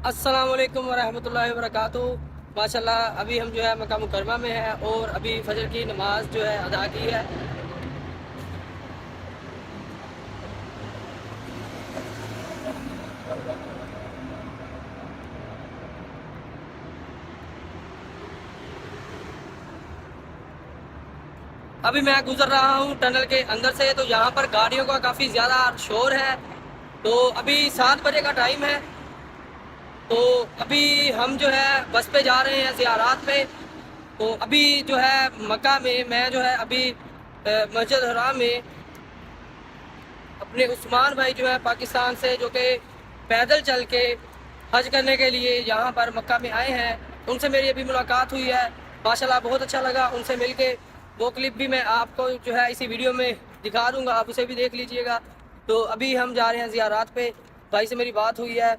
السلام علیکم ورحمۃ اللہ وبرکاتہ۔ ماشاءاللہ ابھی ہم جو ہے مکہ مکرمہ میں ہے اور ابھی فجر کی نماز جو ہے ادا کی ہے۔ ابھی میں گزر رہا ہوں ٹنل کے اندر سے، تو یہاں پر گاڑیوں کا کافی زیادہ شور ہے۔ تو ابھی 7 بجے کا ٹائم ہے، تو ابھی ہم جو ہے بس پہ جا رہے ہیں زیارات پہ۔ تو ابھی جو ہے مکہ میں جو ہے ابھی مسجد حرام میں اپنے عثمان بھائی جو ہے پاکستان سے، جو کہ پیدل چل کے حج کرنے کے لیے یہاں پر مکہ میں آئے ہیں، ان سے میری ابھی ملاقات ہوئی ہے۔ ماشاءاللہ بہت اچھا لگا ان سے مل کے۔ وہ کلپ بھی میں آپ کو جو ہے اسی ویڈیو میں دکھا دوں گا، آپ اسے بھی دیکھ لیجئے گا۔ تو ابھی ہم جا رہے ہیں زیارات پہ۔ بھائی سے میری بات ہوئی ہے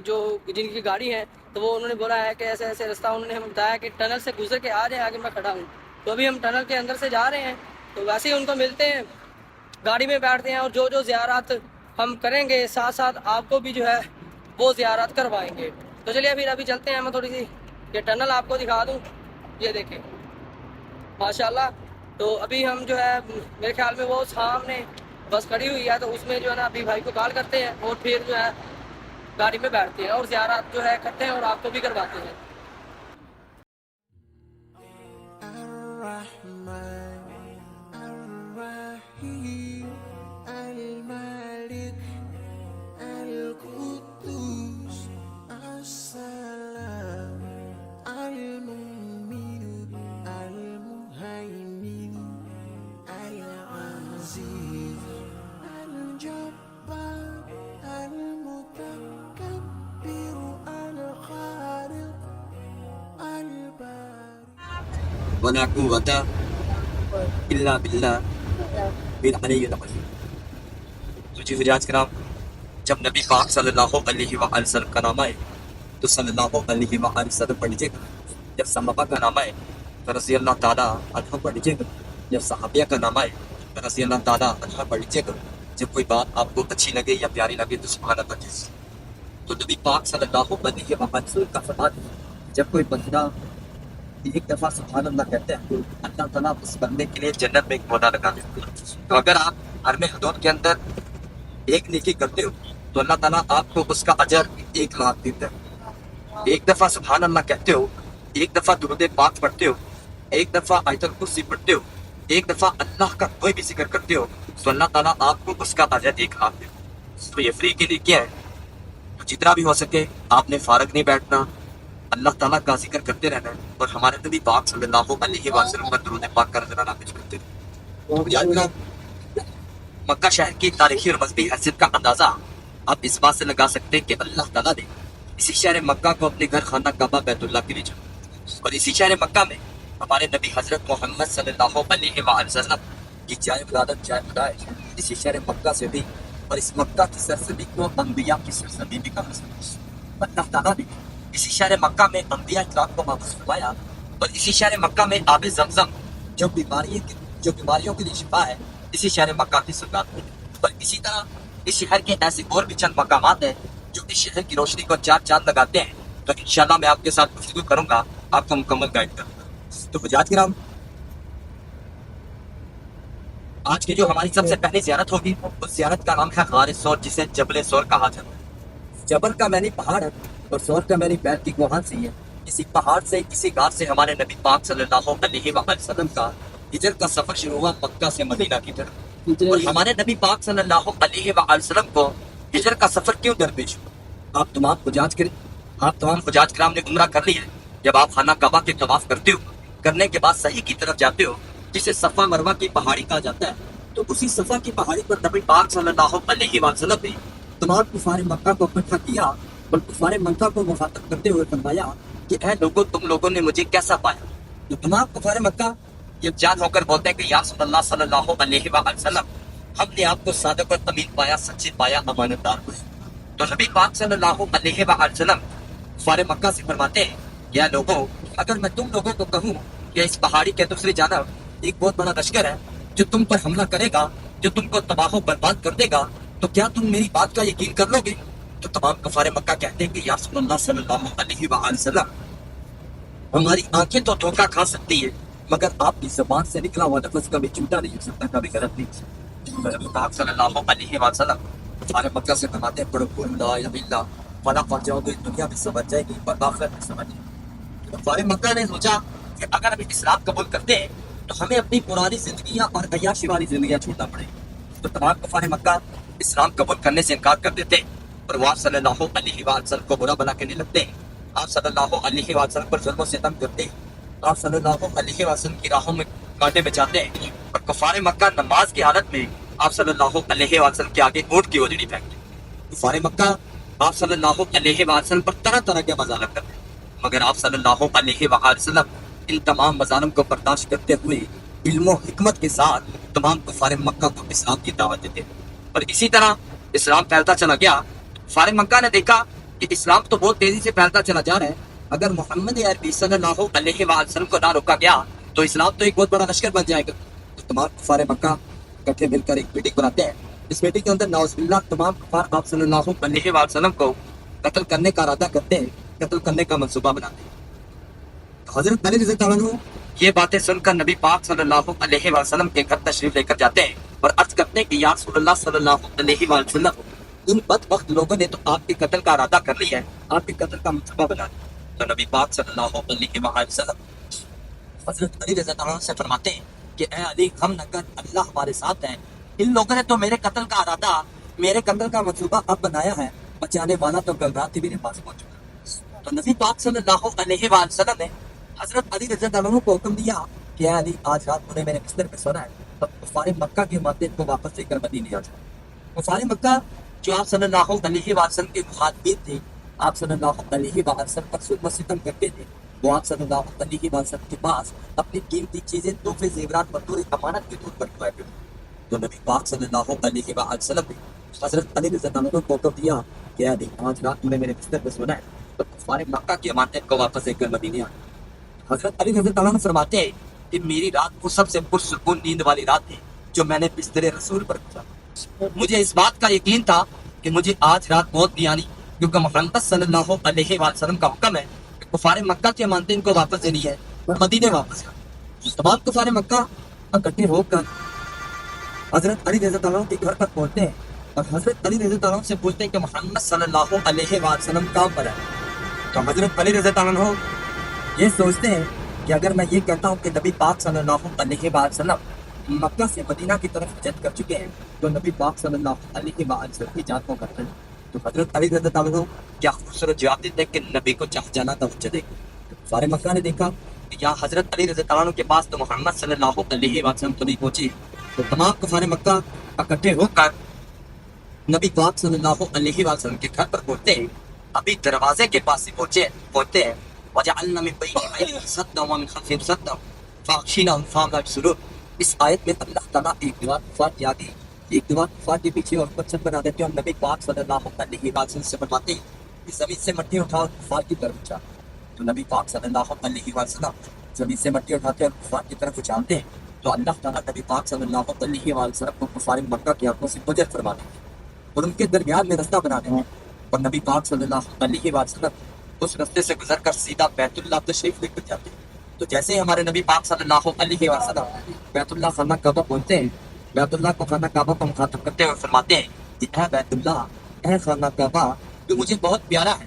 جو جن کی گاڑی ہے، تو وہ انہوں نے بولا ہے کہ ایسے ایسے رستہ انہوں نے ہمیں بتایا کہ ٹنل سے گزر کے آ جائیں، آگے میں کھڑا ہوں۔ تو ابھی ہم ٹنل کے اندر سے جا رہے ہیں، تو ویسے ہی ان کو ملتے ہیں، گاڑی میں بیٹھتے ہیں، اور جو زیارات ہم کریں گے ساتھ ساتھ آپ کو بھی جو ہے وہ زیارات کروائیں گے۔ تو چلیے پھر ابھی چلتے ہیں، میں تھوڑی سی یہ ٹنل آپ کو دکھا دوں، یہ دیکھیں ماشاءاللہ۔ تو ابھی ہم جو ہے میرے خیال میں وہ سامنے بس کھڑی ہوئی ہے، تو اس میں جو ہے نا ابھی بھائی کو کال کرتے ہیں اور پھر جو ہے گاڑی میں بیٹھتے ہیں اور زیارات جو ہے کرتے ہیں اور آپ کو بھی کرواتے ہیں۔ ولا قوة إلا بالله بالعلی العظیم۔ تو جی حجاج کرام، جب نبی پاک صلی اللہ علیہ وآلہ وسلم کا نام آئے تو صلی اللہ علیہ وآلہ وسلم پڑھ لیجیے گا۔ جب صحابہ کا نام آئے تو رضی اللہ تعالیٰ عنہ پڑھ لیجیے گا۔ جب صحابیہ کا نام آئے تو رضی اللہ تعالیٰ عنہ پڑھ لیجیے گا۔ جب کوئی بات آپ کو اچھی لگے یا پیاری لگے تو سبحان اللہ کہیے۔ تو نبی پاک صلی اللہ علیہ وآلہ وسلم کا فرمان ہے، جب کوئی بندہ ایک دفعہ سبحان اللہ کہتے ہیں، اللہ تعالیٰ اس بندے کے لیے جنت میں ایک پودا لگا دیتے ہیں۔ تو اگر آپ ہر میں حدود کے اندر ایک نیکی کرتے ہو تو اللہ تعالیٰ آپ کو اس کا اجر 1,00,000 دیتا ہے۔ ایک دفعہ سبحان اللہ کہتے ہو، ایک دفعہ درود پاک پڑھتے ہو، ایک دفعہ آیت الکرسی پڑھتے ہو، ایک دفعہ اللہ کا کوئی بھی ذکر کرتے ہو تو اللہ تعالیٰ آپ کو اس کا اجر 1,00,000 دیتا ہے۔ تو یہ فری کے لیے کیا ہے؟ تو جتنا بھی ہو سکے آپ نے فارغ نہیں بیٹھنا، اللہ تعالیٰ کا ذکر کرتے رہنا ہے، اور ہمارے نبی پاک صلی اللہ علیہ وسلم پر درود پاک کا نذرانہ پیش کرتے رہنا۔ یاد رکھنا، مکہ شہر کی تاریخی اور مذہبی حیثیت کا اندازہ آپ اس بات سے لگا سکتے ہیں کہ اللہ تعالیٰ نے اسی شہر مکہ کو اپنے گھر خانہ کعبہ بیت اللہ کے لیے چنا، اور اسی شہر مکہ میں ہمارے نبی حضرت محمد صلی اللہ علیہ وآلہ وسلم کی جائے ولادت جائے پیدائش اسی شہر مکہ سے بھی، اور اس مکہ کی سرزمین کو انبیاء کی سرزمین بھی کہا جاتا ہے۔ اللہ تعالیٰ نے اسی شہر مکہ میں انبیاء اکرام کو محفوظ فرمایا، اور اسی شہر مکہ میں آب زمزم جو بیماریوں کے لیے شفا ہے، اسی شہر مکہ کی سنت ہے۔ اور اسی طرح اس شہر کے ایسے اور بھی چند مقامات ہیں جو اس شہر کی روشنی کو چار چاند لگاتے ہیں۔ تو انشاءاللہ میں آپ کے ساتھ گفتگو کروں گا، آپ کو مکمل گائیڈ کروں گا۔ تو حجاج کرام، آج کی جو ہماری سب سے پہلی زیارت ہوگی اس زیارت کا نام ہے غار سور، جسے جبل سور کہا جاتا ہے۔ جبل کا معنی پہاڑ ہے اور سور کا معنی پیر کی کوہان سے ہے۔ اسی پہاڑ سے، اسی غار سے ہمارے نبی پاک صلی اللہ علیہ وآلہ وسلم کا ہجرت کا سفر شروع ہوا مکہ سے مدینہ کی طرف۔ اور ہمارے نبی پاک صلی اللہ علیہ وآلہ وسلم کو ہجرت کا سفر کیوں درپیش ہوا؟ آپ تمام حجاج کرام نے عمرہ کر لی ہے۔ جب آپ خانہ کعبہ کے طواف کرتے ہو، کرنے کے بعد صحیح کی طرف جاتے ہو جسے صفا مروہ کی پہاڑی کہا جاتا ہے، تو اسی صفا کی پہاڑی پر نبی پاک صلی اللہ علیہ وآلہ وسلم نے تمام کفار مکہ کو اکٹھا کیا اور کفار مکہ کو مخاطب کرتے ہوئے فرمایا کہ اے لوگوں، تم لوگوں نے مجھے کیسا پایا؟ تو تمام کفار مکہ یہ جان ہو کر بولتے ہیں کہ یا رسول اللہ صلی اللہ علیہ وآلہ وسلم، ہم نے آپ کو صادق اور امین پایا، سچے پایا، امانتدار پایا۔ تو نبی پاک صلی اللہ علیہ وآلہ وسلم کفار مکہ سے فرماتے ہیں کہ اے لوگوں، اگر میں تم لوگوں کو کہوں کہ اس پہاڑی کے دوسری جانب ایک بہت بڑا لشکر ہے جو تم پر حملہ کرے گا، جو تم کو تباہ و برباد کر دے گا، تو کیا تم میری بات کا یقین کر لو گے؟ تو تمام کفار مکہ کہتے ہیں کہ یا رسول اللہ صلی اللہ علیہ وآلہ وسلم ہماری آنکھیں تو دھوکہ کھا سکتی ہے مگر آپ کی زبان سے نکلا ہوا لفظ کبھی جھوٹا نہیں ہو سکتا، کبھی غلط نہیں ہو سکتا۔ نبی پاک صلی اللہ علیہ وسلم کفار مکہ سے فرماتے ہیں پڑھو قل لا الہ الا اللہ فلاح پڑھ جاؤ گے، دنیا میں سمجھ جائے گی پر آخرت میں سمجھ جائے گی۔ کفار مکہ نے سوچا کہ اگر ہم اسلام قبول کرتے ہیں تو ہمیں اپنی پرانی زندگیاں اور عیاشی والی زندگیاں چھوڑنا پڑے گی۔ تو تمام کفار مکہ اسلام قبول کرنے سے انکار کر دیتے اور وہ آپ صلی اللہ علیہ وسلم کو برا بنا کے نہیں لگتے، آپ صلی اللہ علیہ وسلم پر ظلم و ستم کرتے، آپ صلی اللہ علیہ وسلم کی راہوں میں کانٹے بچاتے ہیں، اور کفار مکہ نماز کی حالت میں آپ صلی اللہ علیہ وسلم کے آگے اونٹ کی اودڑی پھینکتے۔ کفار مکہ آپ صلی اللہ علیہ وسلم پر طرح طرح کے مظالم کرتے، مگر آپ صلی اللہ علیہ وسلم ان تمام مظالم کو برداشت کرتے ہوئے علم و حکمت کے ساتھ تمام کفار مکہ کو اسلام کی دعوت دیتے، اور اسی طرح اسلام پھیلتا چلا گیا۔ کفار مکہ نے دیکھا کہ اسلام تو بہت تیزی سے پھیلتا چلا جا رہا ہے، اگر محمد عربی صلی اللہ علیہ وسلم کو نہ روکا گیا تو اسلام تو ایک بہت بڑا لشکر بن جائے گا۔ تو تمام کفار مکہ اکٹھے مل کر ایک میٹنگ بناتے ہیں، اس میٹنگ کے اندر نعوذ باللہ تمام کفار آپ صلی اللہ علیہ وسلم کو قتل کرنے کا ارادہ کرتے ہیں، قتل کرنے کا منصوبہ بناتے ہیں۔ حضرت علی رضی اللہ عنہ یہ باتیں سن کر نبی پاک صلی اللہ علیہ وسلم کے گھر تشریف لے کر جاتے ہیں اور عرض کرتے ہیں کہ یا رسول اللہ صلی اللہ علیہ وسلم ان بدبخت لوگوں نے تو آپ کے قتل کا ارادہ کر لیا ہے، آپ کے قتل کا منصوبہ بنا دیا۔ تو نبی پاک صلی اللہ علیہ وسلم حضرت علی رضی اللہ عنہ سے فرماتے ہیں کہ اے علی غم نہ کر، اللہ ہمارے ساتھ ہے، ان لوگوں نے تو میرے قتل کا ارادہ، میرے قتل کا منصوبہ اب بنایا ہے، بچانے والا تو کل رات ہی میرے پاس پہنچ چکا۔ تو نبی پاک صلی اللہ علیہ وسلم نے حضرت علی رضی اللہ عنہ کو حکم دیا کہ اے علی آج رات انہیں میرے بستر پہ سونا ہے، اب کفار مکہ کے ماتے کو واپس لے کر مدینے آ جاؤ۔ کفار مکہ جو آپ صلی اللہ علیہ وسلم کے مخاطبین تھے، آپ صلی اللہ علیہ وسلم پر ظلم و ستم کرتے تھے، وہ آپ صلی اللہ علیہ وسلم کے پاس اپنی قیمتی چیزیں، تحفے، زیورات بطور امانت کے طور پر رکھوایا کرتے تھے۔ تو نبی پاک صلی اللہ علیہ وسلم نے حضرت علی رضی اللہ عنہ کو حکم دیا کہ علی آج رات تمہیں میرے بستر پہ سونا ہے، تو کفار مکہ کی امانت کو واپس لے کر مدینے آ۔ حضرت علی رضی اللہ عنہ فرماتے ہیں کہ میری رات وہ سب سے پرسکون نیند والی رات تھی جو میں نے بستر رسول پر گزاری۔ مجھے اس بات کا یقین تھا کہ مجھے آج رات موت نہیں آنی، کیونکہ محمد صلی اللہ علیہ وسلم کا حکم ہے کہ کفار مکہ کی امانتیں ان کو واپس دینی ہے اور مدینے واپس جانا۔ تمام کفار مکہ اکٹھے ہو کر حضرت علی رضی اللہ عنہ کے گھر پر پہنچتے ہیں اور حضرت علی رضی اللہ عنہ سے پوچھتے ہیں کہ محمد صلی اللہ علیہ وسلم کہاں پر ہے۔ تو حضرت علی رضی اللہ عنہ یہ سوچتے ہیں کہ اگر میں یہ کہتا ہوں کہ نبی پاک صلی اللہ علیہ وسلم مکہ سے مدینہ کی طرف ہجرت کر چکے ہیں تو نبی پاک صلی اللہ علیہ وسلم کی جان کو کرتے ہیں۔ تو حضرت علی رضی اللہ عنہ کیا خوبصورت جواب دیتے ہیں کہ نبی کو جہاں جانا تھا وہ چلے گئے۔ سارے مکہ نے دیکھا کہ یہاں حضرت علی رضی اللہ عنہ کے پاس تو محمد صلی اللہ علیہ وسلم تو نہیں پہنچی، تو تمام کفار مکہ اکٹھے ہو کر نبی پاک صلی اللہ علیہ وسلم کے گھر پر پہنچتے ہیں۔ ابھی دروازے کے پاس سے پہنچتے ہیں وَجَعَلْنَا مِن بَيْنِ أَيْدِيهِمْ سَدًّا وَمِن خَلْفِهِمْ سَدًّا فَأَغْشَيْنَاهُمْ فَهُمْ لَا يُبْصِرُونَ۔ اس آیت میں اللہ تعالیٰ ایک دیوار کفار کے آگے، ایک دیوار کفار کے پیچھے اور پچھل بنا دیتے ہیں، اور نبی پاک صلی اللہ علیہ وسلم سے فرماتے ہیں کہ زمین سے مٹی اٹھا اور کفار کی طرف اچھا۔ تو نبی پاک صلی اللہ علیہ وسلم زمین سے مٹی اٹھاتے ہیں اور کفار کی طرف اچھالتے ہیں، تو اللہ تعالیٰ نبی پاک صلی اللہ علیہ وسلم کو کفار مکہ کے آنکھوں سے گزر فرماتے ہیں اور ان کے درمیان میں رستہ بناتے ہیں، اور نبی پاک صلی اللہ علیہ وسلم اس رستے سے گزر کر سیدھا بیت اللہ تشریف لے کر جاتے ہیں۔ تو جیسے ہی ہمارے نبی پاک صلی اللہ علیہ وسلم بیت اللہ خانہ کعبہ پہنچتے ہیں، بیت اللہ کو خانہ کعبہ کو مخاطب کرتے ہوئے فرماتے ہیں کہ اے بیت اللہ، اے خانہ کعبہ، تو مجھے بہت پیارا ہے،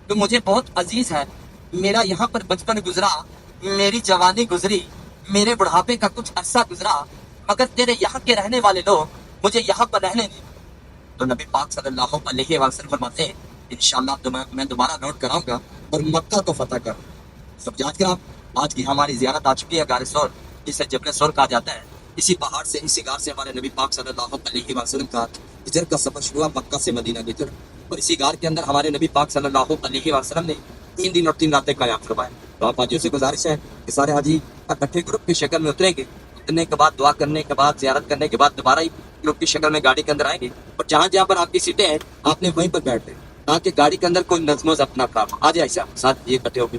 تو مجھے بہت عزیز ہے، میرا یہاں پر بچپن گزرا، میری جوانی گزری، میرے بڑھاپے کا کچھ عرصہ گزرا، مگر تیرے یہاں کے رہنے والے لوگ مجھے یہاں پر رہنے دیں۔ تو نبی پاک صلی اللہ علیہ وسلم فرماتے ہیں انشاءاللہ میں دوبارہ لوٹ کر آؤں گا اور مکہ کو فتح کروں۔ سب جانچ کر آج کی ہماری زیارت آ چکی ہے غار سور، جسے جبل سور کہا جاتا ہے۔ اسی پہاڑ سے، اسی غار سے ہمارے نبی پاک صلی اللہ علیہ وسلم کا ہجرت کا سفر شروع ہوا، مکہ سے مدینہ کی طرف، اور اسی غار کے اندر ہمارے نبی پاک صلی اللہ علیہ وسلم نے 3 دن اور 3 راتیں قیام فرمائے۔ تو آپ حاجیوں سے گزارش ہے کہ سارے حاجی اکٹھے گروپ کی شکل میں اتریں گے، اترنے کے بعد دعا کرنے کے بعد، زیارت کرنے کے بعد دوبارہ ہی گروپ کی شکل میں گاڑی کے اندر آئیں گے، اور جہاں جہاں پر آپ کی سیٹیں ہیں آپ نے وہیں پر بیٹھ گئے تاکہ گاڑی کے اندر کوئی نظم و ضبط نہ خراب ہو۔ آ جائے ایسا ساتھ یہ اکٹھے ہو کے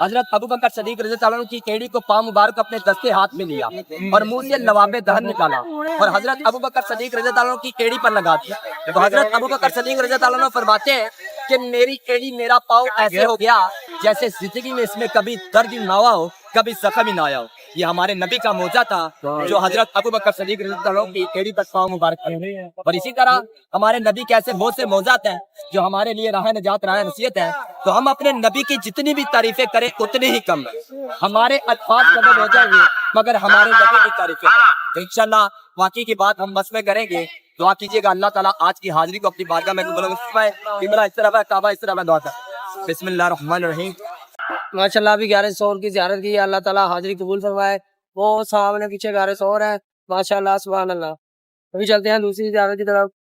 حضرت ابو بکر صدیق رضی اللہ عنہ کی ایڑی کو پاؤں مبارک اپنے دستے ہاتھ میں لیا اور منہ سے لواب دہن نکالا اور حضرت ابو بکر صدیق رضی اللہ عنہ کی ایڑی پر لگا دیا. تو حضرت ابو بکر صدیق رضی اللہ عنہ فرماتے ہیں کہ میری ایڑی میرا پاؤں ایسے ہو گیا جیسے زندگی میں اس میں کبھی درد نہ ہوا ہو, کبھی زخم ہی نہ آیا ہو. یہ ہمارے نبی کا موجزہ تھا جو حضرت ابو بکر صدیق رضی اللہ عنہ کی ایڑی پر پاؤں مبارک کیا. اور اسی طرح ہمارے نبی کے ایسے بہت سے موجزات ہیں جو ہمارے لیے راہ نجات, راہ نصیحت ہے. تو ہم اپنے نبی کی جتنی بھی تعریفیں کریں اتنی ہی کم ہے. ہمارے الفاظ قدر ہو جائیں گے مگر ہمارے نبی کی تعریفیں تو انشاءاللہ واقعی کی بات ہم بس میں کریں گے. دعا کیجیے گا اللہ تعالیٰ آج کی حاضری کو اپنی بارگاہ میں قبول فرمائے. قبلہ اس طرف ہے, کعبہ اس طرف ہے. دعا کریں. بسم اللہ الرحمن الرحیم. ماشاءاللہ ابھی 1100 کی زیارت کی ہے, اللہ تعالیٰ حاضری قبول فرمائے. وہ سامنے پیچھے 1100 ہے. ماشاءاللہ سبحان اللہ. ابھی چلتے ہیں دوسری زیارت کی طرف.